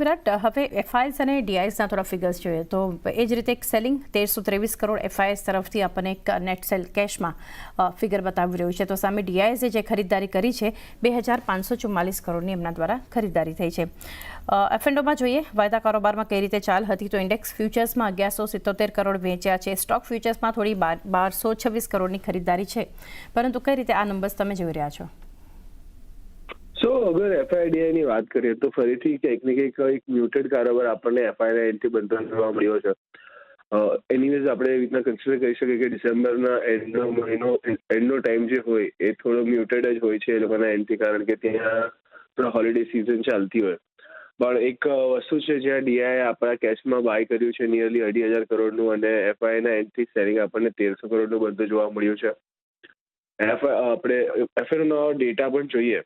વિરાટ, હવે એફઆઈએસ અને ડીઆઈએસના થોડા ફિગર્સ જોઈએ તો એ જ રીતે એક સેલિંગ 1323 કરોડ એફઆઈએસ તરફથી આપણને એક નેટ સેલ કેશમાં ફિગર બતાવી રહ્યું છે, તો સામે ડીઆઈએસે જે ખરીદારી કરી છે 2544 કરોડની એમના દ્વારા ખરીદારી થઈ છે. એફએનડોમાં જોઈએ વાયદા કારોબારમાં કઈ રીતે ચાલ હતી તો ઇન્ડેક્સ ફ્યુચર્સમાં 1177 કરોડ વેચ્યા છે, સ્ટોક ફ્યુચર્સમાં થોડી 1226 કરોડની ખરીદારી છે, પરંતુ કઈ રીતે આ નંબર્સ તમે જોઈ રહ્યા છો? અગર એફઆઈડીઆઈ ની વાત કરીએ તો ફરીથી કંઈક ને કંઈક એક મ્યુટેડ કારોબાર આપણને એફઆઈઆઈ થી બનતો જોવા મળ્યો છે. એનીવેઝ આપણે એ રીતના કન્સિડર કરી શકીએ કે ડિસેમ્બરના એન્ડનો ટાઈમ જે હોય એ થોડો મ્યુટેડ જ હોય છે એ લોકોના એન્ડથી, કારણ કે ત્યાં થોડા હોલિડે સિઝન ચાલતી હોય. પણ એક વસ્તુ છે જ્યાં ડીઆઈ આપણા કેશમાં બાય કર્યું છે નિયરલી 2,500 કરોડનું, અને એફઆઈના એન્ડથી સેલિંગ આપણને 1,300 કરોડનું બધું જોવા મળ્યું છે. આપણે એફએનનો ડેટા પણ જોઈએ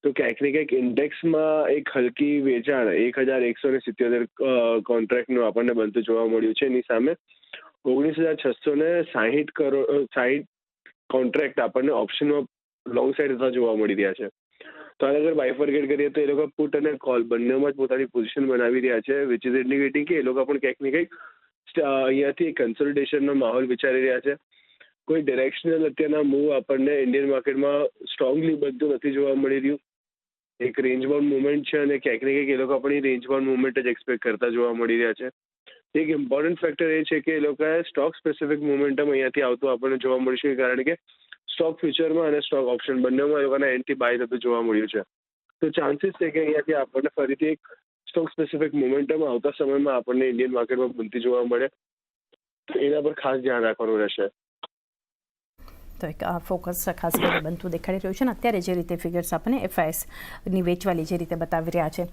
તો ક્યાંક ને ક્યાંક ઇન્ડેક્સમાં એક હલકી વેચાણ 1,177 કોન્ટ્રાક્ટનું આપણને બનતું જોવા મળ્યું છે. એની સામે 19,660 કોન્ટ્રાક્ટ આપણને ઓપ્શનમાં લોંગ સાઈડ થતા જોવા મળી રહ્યા છે. તો આને અગર બાયફર્કેટ કરીએ તો એ લોકો પુટ અને કોલ બંનેમાં જ પોતાની પોઝિશન બનાવી રહ્યા છે, વિચ ઇઝ ઇન્ડિકેટિંગ કે એ લોકો પણ ક્યાંક ને ક્યાંક અહીંયાથી કન્સોલિડેશનનો માહોલ વિચારી રહ્યા છે. કોઈ ડિરેક્શનલ અત્યારના મૂવ આપણને ઇન્ડિયન માર્કેટમાં સ્ટ્રોંગલી બનતું નથી જોવા મળી રહ્યું. એક રેન્જ બાઉન્ડ મુવમેન્ટ છે અને ક્યાંક ને ક્યાંક એ લોકો આપણી રેન્જ બાઉન્ડ મુવમેન્ટ જ એક્સપેક્ટ કરતા જોવા મળી રહ્યા છે. એક ઇમ્પોર્ટન્ટ ફેક્ટર એ છે કે એ લોકોએ સ્ટોક સ્પેસિફિક મુવમેન્ટમ અહીંયાથી આવતું આપણને જોવા મળશે, કારણ કે સ્ટોક ફ્યુચરમાં અને સ્ટોક ઓપ્શન બંનેમાં એ લોકોના એન્ડથી બાય થતું જોવા મળ્યું છે. તો ચાન્સીસ છે કે અહીંયાથી આપણને ફરીથી એક સ્ટોક સ્પેસિફિક મુવમેન્ટમ આવતા સમયમાં આપણને ઇન્ડિયન માર્કેટમાં બનતી જોવા મળે, તો એના પર ખાસ ધ્યાન રાખવાનું રહેશે. તો એક ફોકસ ખાસ કરીને બનતું દેખાડી રહ્યું છે ને અત્યારે જે રીતે ફિગર્સ આપણને એફઆઈએસની વેચવાલી જે રીતે બતાવી રહ્યા છે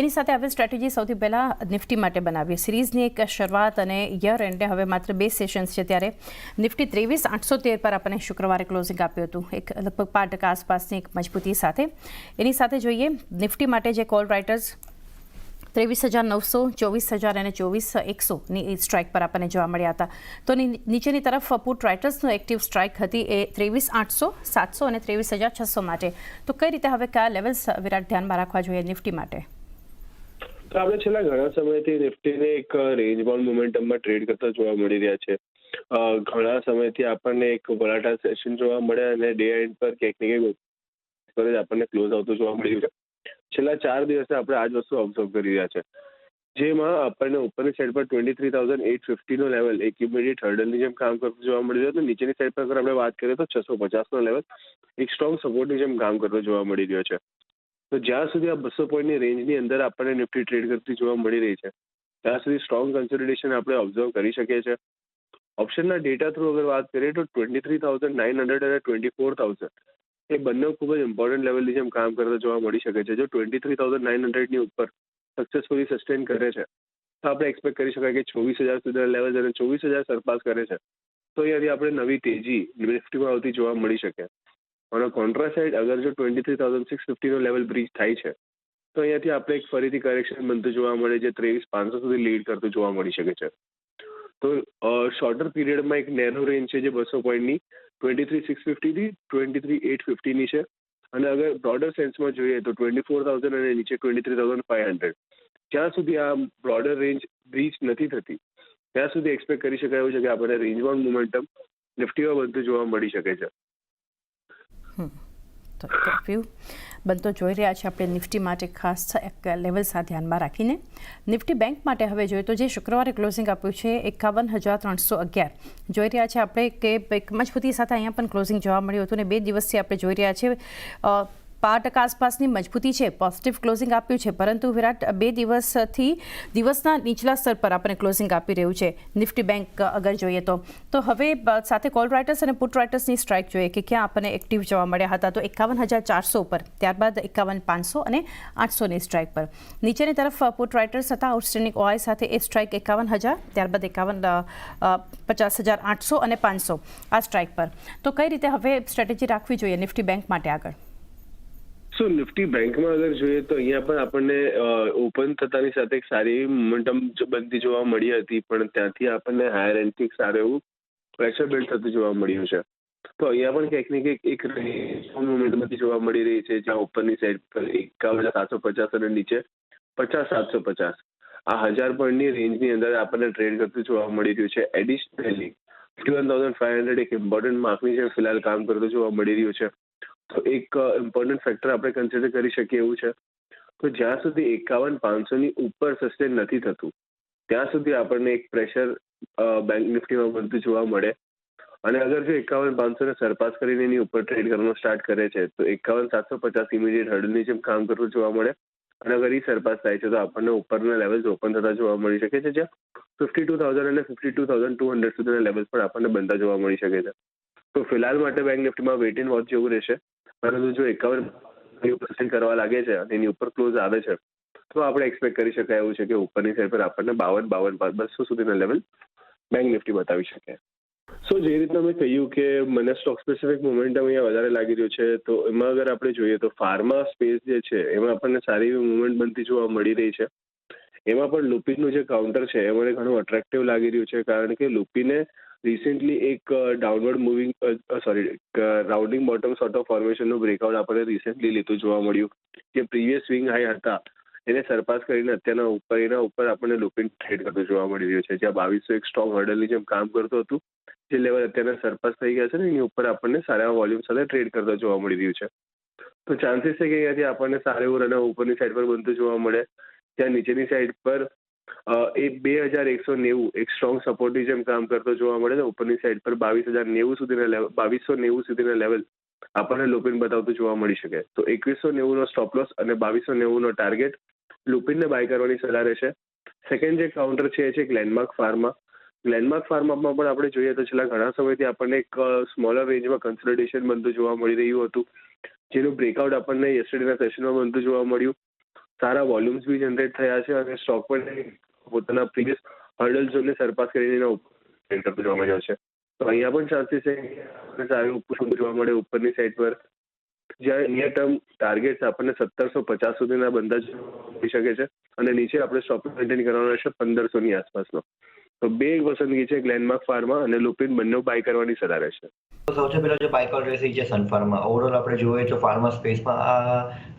એની સાથે હવે સ્ટ્રેટેજી સૌથી પહેલાં નિફ્ટી માટે બનાવીએ. સિરીઝની એક શરૂઆત અને યર એન્ડે હવે માત્ર 2 સેશન્સ છે, ત્યારે નિફ્ટી 23,813 પર આપણને શુક્રવારે ક્લોઝિંગ આપ્યું હતું, એક લગભગ 5% આસપાસની એક મજબૂતી સાથે. એની સાથે જોઈએ નિફ્ટી માટે જે કોલ રાઇટર્સ 23,900, 24,000 અને 24,100ની સ્ટ્રાઇક પર આપણને જોવા મળ્યા હતા. તો નીચેની તરફ પુટ રાઇટર્સનો એક્ટિવ સ્ટ્રાઇક હતી એ 23,800, 700 અને 23,600 માટે. તો કઈ રીતે હવે કયા લેવલ્સ વિરાટ ધ્યાનમાં રાખવા જોઈએ નિફ્ટી માટે? તો આપણે છેલ્લા ઘણા સમયથી નિફ્ટીને એક રેન્જ બાઉન્ડ મોમેન્ટમમાં ટ્રેડ કરતા જોવા મળી રહ્યા છે. ઘણા સમયથી આપણને એક વોલાટાઇલ સેશન જોવા મળે અને ડે એન્ડ પર ક્યાંક ને ક્યાંક આપણને ક્લોઝ આવતું જોવા મળ્યું છે. છેલ્લા 4 દિવસે આપણે આ જ વસ્તુ ઓબ્ઝર્વ કરી રહ્યા છે, જેમાં આપણને ઉપરની સાઈડ પર 23,850નો લેવલ એક ઇમિડિયેટ હર્ડલની જેમ કામ કરતું જોવા મળી રહ્યું છે. નીચેની સાઈડ પર અગર આપણે વાત કરીએ તો 650નો લેવલ એક સ્ટ્રોંગ સપોર્ટની જેમ કામ કરતો જોવા મળી રહ્યો છે. તો જ્યાં સુધી આ 200 પોઈન્ટની રેન્જની અંદર આપણને નિફ્ટી ટ્રેડ કરતી જોવા મળી રહી છે, ત્યાં સુધી સ્ટ્રોંગ કન્સોલિડેશન આપણે ઓબ્ઝર્વ કરી શકીએ છીએ. ઓપ્શનના ડેટા થ્રુ અગર વાત કરીએ તો 23,900 અને 24,000 એ બંને ખૂબ જ ઇમ્પોર્ટન્ટ લેવલની જેમ કામ કરતા જોવા મળી શકે છે. જો 23,900ની ઉપર સક્સેસફુલી સસ્ટેન કરે છે તો આપણે એક્સપેક્ટ કરી શકાય કે 24,000 સુધીના લેવલ અને 24,000 સરપાસ કરે છે તો અહીંયાથી આપણે નવી તેજી નિફ્ટીમાં આવતી જોવા મળી શકે. અને કોન્ટ્રા સાઇડ અગર જો 23,650નો લેવલ બ્રીચ થાય છે તો અહીંયાથી આપણે એક ફરીથી કરેક્શન બનતું જોવા મળે છે, 23,500 સુધી લીડ કરતું જોવા મળી શકે છે. તો શોર્ટર પીરિયડમાં એક નેરો રેન્જ છે જે 200 પોઈન્ટની 23,650થી 23,850ની છે, અને અગર બ્રોડર સેન્સમાં જોઈએ તો 24,000 અને નીચે 23,500. જ્યાં સુધી આ બ્રોડર રેન્જ બ્રીચ નથી થતી ત્યાં સુધી એક્સપેક્ટ કરી શકાય એવું છે કે આપણને રેન્જ બાઉન્ડ મોમેન્ટમ નિફ્ટીમાં બનતું જોવા મળી શકે છે. તો વ્યૂ બનતો જોઈ રહ્યા છે આપણે નિફ્ટી માટે ખાસ એક લેવલ સાથે ધ્યાનમાં રાખીને. નિફ્ટી બેંક માટે હવે જોઈએ તો જે શુક્રવારે ક્લોઝિંગ આપ્યું છે 51,311 જોઈ રહ્યા છે આપણે કે એક મજબૂતી સાથે અહીંયા પણ ક્લોઝિંગ જોવા મળ્યું હતું, અને 2 દિવસથી આપણે જોઈ રહ્યા છીએ 5% આસપાસની મજબૂતી છે, પોઝિટિવ ક્લોઝિંગ આપ્યું છે, પરંતુ વિરાટ 2 દિવસથી દિવસના નીચલા સ્તર પર આપણે ક્લોઝિંગ આપી રહ્યું છે નિફ્ટી બેંક અગર જોઈએ તો હવે સાથે કોલ રાઇટર્સ અને પુટ રાઇટર્સની સ્ટ્રાઇક જોઈએ કે ક્યાં આપણને એક્ટિવ જોવા મળ્યા હતા. તો 51,400 ઉપર, ત્યારબાદ 51,500 અને 800ની સ્ટ્રાઇક પર. નીચેની તરફ પુટ રાઇટર્સ હતા આઉટસ્ટેન્ડિંગ ઓઆઈ સાથે એ સ્ટ્રાઇક 51,000, ત્યારબાદ 50,800 અને 500 આ સ્ટ્રાઇક પર. તો કઈ રીતે હવે સ્ટ્રેટેજી રાખવી જોઈએ નિફ્ટી બેંક માટે આગળ? નિફ્ટી બેંકમાં અગર જોઈએ તો અહીંયા પણ આપણને ઓપન થતાની સાથે એક સારી એવી મોમેન્ટમ બનતી જોવા મળી હતી, પણ ત્યાંથી આપણને હાયર એન્ડથી સારું એવું પ્રેશર બિલ્ડ થતું જોવા મળ્યું છે. તો અહીંયા પણ ક્યાંક ને ક્યાંક એક મોમેન્ટમાંથી જોવા મળી રહી છે, જ્યાં ઉપરની સાઈડ પર 51,750 અને નીચે 50,750 આ 1000 પોઈન્ટની રેન્જની અંદર આપણને ટ્રેડ કરતું જોવા મળી રહ્યું છે. એડિશનલી 51,500 એક ઇમ્પોર્ટન્ટ માર્કની જેમ ફિલહાલ કામ કરતું જોવા મળી રહ્યું છે. તો એક ઇમ્પોર્ટન્ટ ફેક્ટર આપણે કન્સિડર કરી શકીએ એવું છે. તો જ્યાં સુધી 51,500ની ઉપર સસ્ટેન નથી થતું ત્યાં સુધી આપણને એક પ્રેશર બેંક નિફ્ટીમાં બનતું જોવા મળે. અને અગર જો 51,500ને સરપાસ કરીને એની ઉપર ટ્રેડ કરવાનું સ્ટાર્ટ કરે છે તો 51,750 ઇમિડિયેટ હર્ડલની જેમ કામ કરતું જોવા મળે. અને અગર એ સરપાસ થાય છે તો આપણને ઉપરના લેવલ્સ ઓપન થતા જોવા મળી શકે છે, જ્યાં 52,000 અને 52,200 સુધીના લેવલ્સ પણ આપણને બનતા જોવા મળી શકે છે. તો ફિલહાલ માટે બેંક નિફ્ટીમાં વેઇટ એન્ડ વોચ જેવું રહેશે. પરંતુ જો 51% કરવા લાગે છે અને એની ઉપર ક્લોઝ આવે છે તો આપણે એક્સપેક્ટ કરી શકાય એવું છે કે ઉપરની સાઈડ પર આપણને 52,200 સુધીના લેવલ બેંક નિફ્ટી બતાવી શકે. સો જે રીતના મેં કહ્યું કે મને સ્ટોક સ્પેસિફિક મોમેન્ટમ અહીંયા વધારે લાગી રહ્યું છે, તો એમાં અગર આપણે જોઈએ તો ફાર્મા સ્પેસ જે છે એમાં આપણને સારી એવી મુવમેન્ટ બનતી જોવા મળી રહી છે. એમાં પણ લુપિનનું જે કાઉન્ટર છે એ મને ઘણું અટ્રેક્ટિવ લાગી રહ્યું છે, કારણ કે લુપિને રિસેન્ટલી એક downward moving rounding bottom sort of ફોર્મેશનનું બ્રેકઆઉટ આપણને રિસેન્ટલી લીધું જોવા મળ્યું. જે પ્રીવિયસ સ્વિંગ હાઈ હતા એને સરપાસ કરીને અત્યારના એના ઉપર આપણને લુપિન ટ્રેડ કરતું જોવા મળી રહ્યું છે, જ્યાં 2200 એક સ્ટ્રોંગ હર્ડલની જેમ કામ કરતું હતું. જે લેવલ અત્યારના સરપાસ થઈ ગયા છે ને એની ઉપર આપણને સારા વોલ્યુમ સાથે ટ્રેડ કરતા જોવા મળી રહ્યું છે. તો ચાન્સીસ છે કે અહીંયાથી આપણને સારું એવું રન ઉપરની સાઈડ પર બનતું જોવા મળે, ત્યાં નીચેની સાઈડ પર એ 2,190 એક સ્ટ્રોંગ સપોર્ટની જેમ કામ કરતો જોવા મળે છે. ઉપરની સાઈડ પર 22,090 સુધીના લેવલ 2,290 સુધીના લેવલ આપણને લુપિન બતાવતું જોવા મળી શકે. તો 2,190નો સ્ટોપ લોસ અને 2,290નો ટાર્ગેટ લુપિનને બાય કરવાની સલાહ રહેશે. સેકન્ડ જે કાઉન્ટર છે એ છે ગ્લેનમાર્ક ફાર્મા. ગ્લેનમાર્ક ફાર્મામાં પણ આપણે જોઈએ તો છેલ્લા ઘણા સમયથી આપણને એક સ્મોલર રેન્જમાં કન્સોલિડેશન બનતું જોવા મળી રહ્યું હતું, જેનું બ્રેકઆઉટ આપણને યસ્ટરડેના સેશનમાં બનતું જોવા મળ્યું. સારા વોલ્યુમ્સ બી જનરેટ થયા છે અને સ્ટોક પણ પોતાના પ્રીવિયસ હર્ડલ ઝોનને સરપાસ કરીને એના ઉપર કરતો જોવા મળ્યો છે. તો અહીંયા પણ ચાન્સીસ છે સારું જોવા મળે ઉપરની સાઈડ પર, જ્યાં નિયર ટર્મ ટાર્ગેટ્સ આપણને 1,750 સુધીના બંધા જોઈ શકે છે અને નીચે આપણે સ્ટોપ મેન્ટેન કરવાનો રહેશે 1,500ની આસપાસનો. તો બે પસંદગી છે, ગ્લેનમાર્ક ફાર્મા અને લુપિન બંને બાય કરવાની સલાહ રહેશે. તો સૌથી પહેલા જે બાય કોલ રહેશે છે સન ફાર્મા. ઓવરઓલ આપણે જોઈએ તો ફાર્મા સ્પેસમાં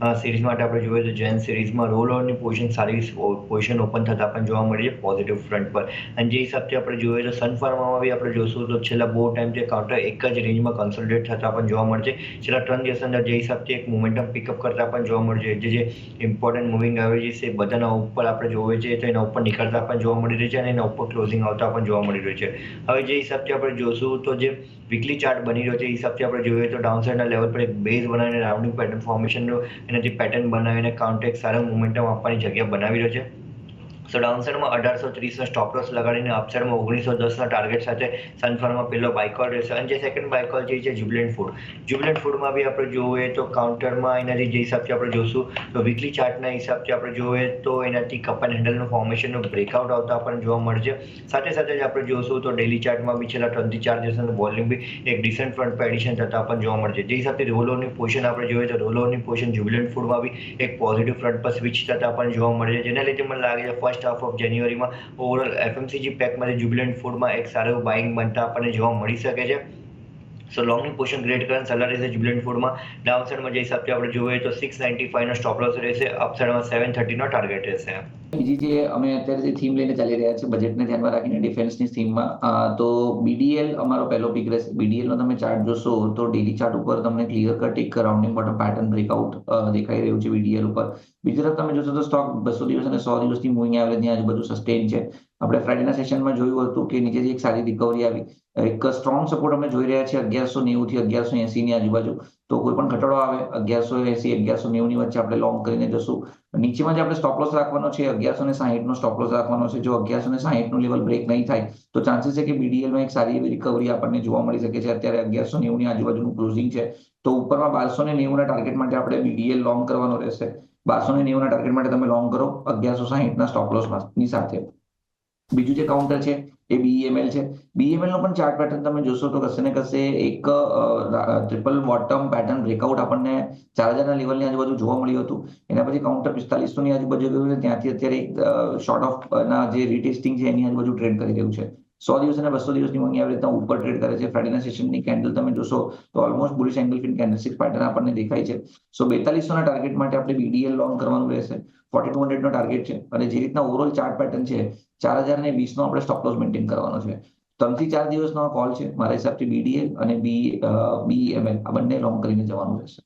આ સિરીઝ માટે આપણે જોઈએ તો જેન સિરીઝમાં રોલ ઓવરની પોઝિશન સારી પોઝિશન ઓપન થતા આપણને જોવા મળી છે પોઝિટિવ ફ્રન્ટ પર. અને જે હિસાબથી આપણે જોઈએ તો સન ફાર્મામાં બી આપણે જોશું તો છેલ્લા બહુ ટાઈમથી કાઉન્ટર એક જ રેન્જમાં કન્સોલિડેટ થતા આપણને જોવા મળશે. છેલ્લા 3 દિવસ અંદર જે હિસાબથી એક મોમેન્ટમ પિકઅપ કરતા આપણને જોવા મળશે, જે ઇમ્પોર્ટન્ટ મૂવિંગ એવરેજીસ છે બધાના ઉપર આપણે જોઈએ છે તો એના ઉપર નીકળતા આપણને જોવા મળી રહી છે અને એના ઉપર ક્લોઝિંગ આવતા આપણને જોવા મળી રહ્યું છે. હવે જે હિસાબથી આપણે જોશું તો જે વીકલી ચાર્ટ બની રહ્યો છે એ હિસાબથી આપણે જોઈએ તો ડાઉનસાઇડના લેવલ પર એક બેઝ બનાવીને રાઉન્ડિંગ પેટર્ન ફોર્મેશનનો એનાથી પેટર્ન બનાવીને કાઉન્ટર એક સારા મોમેન્ટમ આપવાની જગ્યા બનાવી રહ્યો છે. સો ડાઉનસાઇડમાં 1830નો સ્ટોપ લોસ લગાડીને અપસાઇડમાં 1910ના ટાર્ગેટ સાથે સનફાર્મમાં પહેલો બાયકોલ રહેશે. અને જે સેકન્ડ બાયકોલ છે જ્યુબિલન્ટ ફૂડ. જ્યુબિલન્ટ ફૂડમાં બી આપણે જોઈએ તો કાઉન્ટરમાં એનાથી જે હિસાબથી આપણે જોશું તો વીકલી ચાર્ટના હિસાબથી આપણે જોઈએ તો એનાથી કપ એન્ડ હેન્ડલનું ફોર્મેશનનું બ્રેકઆઉટ આવતા આપણને જોવા મળશે. સાથે સાથે જ આપણે જોશું તો ડેલી ચાર્ટમાં બી છેલ્લા 3 થી 4 દિવસનું વોલ્યુમ બી એક ડિસન્ટ ફ્રન્ટ પર એડિશન થતા આપણને જોવા મળશે. જે હિસાબથી રોલોની પોઝિશન આપણે જોઈએ તો રોલોની પોઝિશન જ્યુબિલન્ટ ફૂડમાં બી એક પોઝિટિવ ફ્રન્ટ પર સ્વિચ થતા આપણને જોવા મળે છે, જેના લીધે મને લાગે છે ફર્સ્ટ હાફ ઓફ જાન્યુઆરીમાં ઓવરઓલ એફએમસીજી પેકમાંથી જ્યુબિલન્ટ ફૂડમાં એક સારું બાઇંગ બનતા આપણને જોવા મળી શકે છે. સો લોંગની પોઝિશન ક્રિએટ કરવાની સલાહ રહેશે જ્યુબિલન્ટ ફૂડમાં. ડાઉનસાઇડમાં જે હિસાબથી આપણે જોઈએ તો 695નો સ્ટોપ લોસ રહેશે, અપસાઇડમાં 730નો ટાર્ગેટ રહેશે. બીજી જે અમે અત્યારે જે થીમ લઈને ચાલી રહ્યા છે બજેટને ધ્યાનમાં રાખીને ડિફેન્સની થીમમાં, તો બીડીએલ અમારો પહેલો પિક રહેશે. બીડીએલનો તમે ચાર્ટ જોશો તો ડેલી ચાર્ટ ઉપર તમને ક્લિયર કટ એક રાઉન્ડિંગ બોટમ પેટર્ન બ્રેકઆઉટ દેખાઈ રહ્યું છે બીડીએલ ઉપર. બીજી તરફ તમે જોશો તો સ્ટોક 200 દિવસ અને 100 દિવસની મૂવિંગ એવરેજની આજુબાજુ સસ્ટેન છે. આપણે ફ્રાઇડેના સેશનમાં જોયું હતું કે નીચેથી એક સારી રિકવરી આવી, એક સ્ટ્રોંગ સપોર્ટ અમે જોઈ રહ્યા છીએ 1190 થી 1180 ની આજુબાજુ. તો કોઈ પણ ઘટાડો આવે 1180 1190 ની વચ્ચે આપણે લોંગ કરીને જશું. નીચેમાં જે આપણે સ્ટોપ લોસ રાખવાનો છે 1160 નો સ્ટોપ લોસ રાખવાનો છે. જો 1160 નું લેવલ બ્રેક નહીં થાય તો ચાન્સીસ છે કે બીડીએલમાં એક સારી એવી રિકવરી આપણને જોવા મળી શકે છે. અત્યારે 1190 ની આજુબાજુનું ક્લોઝિંગ છે, તો ઉપરમાં 1290 ના ટાર્ગેટ માટે આપણે બીડીએલ લોંગ કરવાનો રહેશે. 1290 ના ટાર્ગેટ માટે તમે લોંગ કરો 1160 ના સ્ટોપ લોસ ની સાથે. બીજું જે કાઉન્ટર છે એ બીઈએમએલ છે. બીઈએમએલ નો પણ ચાર્ટ પેટર્ન તમે જોશો તો કશે ને કશે એક ટ્રિપલ બોટમ પેટર્ન બ્રેકઆઉટ આપણને 4000 ના લેવલની આજુબાજુ જોવા મળ્યું હતું. એના પછી કાઉન્ટર 4500 ની આજુબાજુ ગયું છે, ત્યાંથી અત્યારે એક શોર્ટ ઓફ ના જે રીટેસ્ટિંગ છે એની આજુબાજુ ટ્રેડ કરી રહ્યું છે. 100 દિવસ અને 200 દિવસની મૂવિંગ એવરેજ ઉપર ટ્રેડ કરે છે. ફ્રાઇડેના સેશનની કેન્ડલ તમે જોશો તો almost bullish engulfing candlestick pattern આપણને દેખાય છે. સો 4200 ના ટાર્ગેટ માટે આપણે BDL લોંગ કરવાનું રહેશે. 4200 નો ટાર્ગેટ છે અને જે રીતના ઓવરઓલ ચાર્ટ પેટર્ન છે 4020 નો આપણે સ્ટોપ લોસ મેન્ટેન કરવાનો છે. 3 થી 4 દિવસનો કોલ છે મારા હિસાબથી BDL અને BEML આ બંને લોંગ કરીને જવાનું રહેશે.